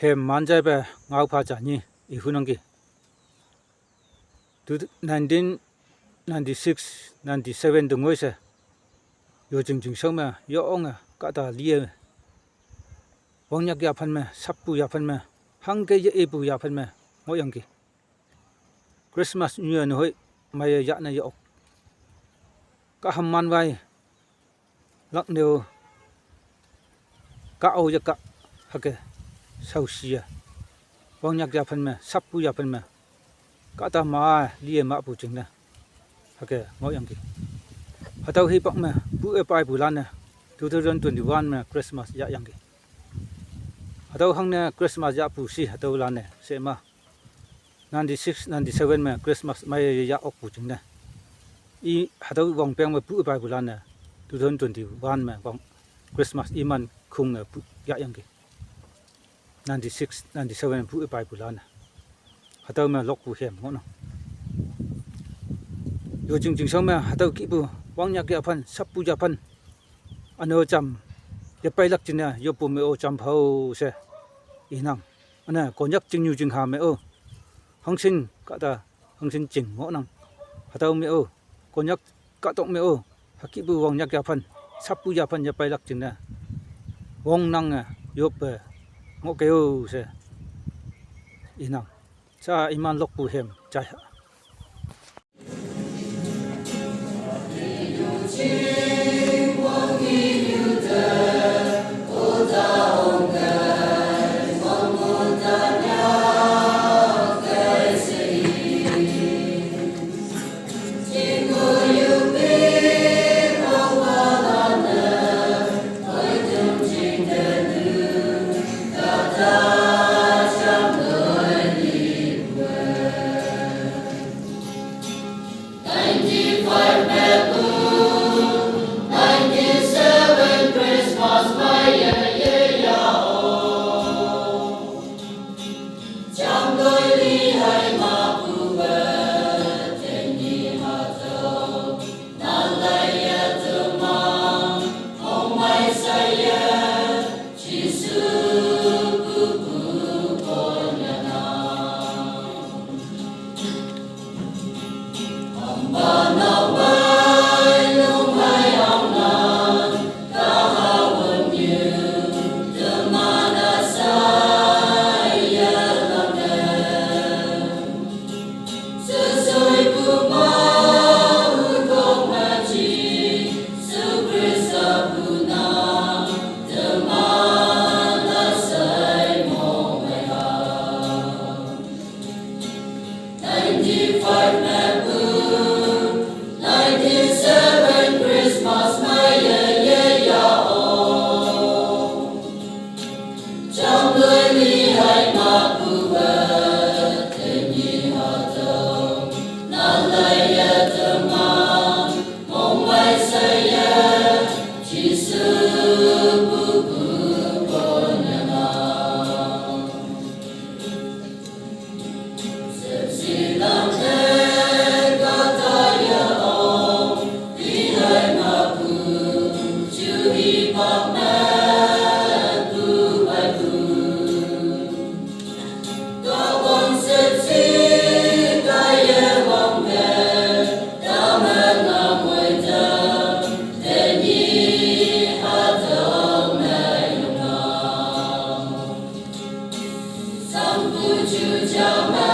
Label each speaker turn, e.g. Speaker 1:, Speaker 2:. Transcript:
Speaker 1: he manjai be ngau pha cha ni I hunangi 1996 97 dungoi se yo jing so ma yo onga ka ta lie wong yak ya phan me sappu ya phan me hang ke ye epu ya phan me ngo yang ki Christmas New Year no hoi mai ya na yo ka ham man vai lak neu ka au ya ka hake sau sia wong yak ya phan me sappu ya phan me ka ta ma lie ma pu ching na hake ngo yang ki hatau hi pak me bu e pai bu lan na 2021 me Christmas ya yang ki hatau hang ne Christmas ya pu si hatau lan ne se ma 96 97 me Christmas mai ya ok pu ching na I hatau wong peng me bu e pai bu lan na 2021 me wong Christmas iman khung ne ya yang ki 96 97 bu e pai bu lan na hatau me lok pu hem ngo no yo jing so me hatau ki bu wang yak ya phan sap pu ja phan ano cham ya pai lak chin na yo pu me o cham phau se inang ana ko nyak jing nyu jing ha me o hang sin ka ta hang sin jing ngo nang hatau me o ko nyak ka tok me o haki bu wang yak ya phan sap pu ja phan ya pai lak chin na wong nang yo pe ngo ke o se inang cha iman lok pu hem cha
Speaker 2: Sampu ju jama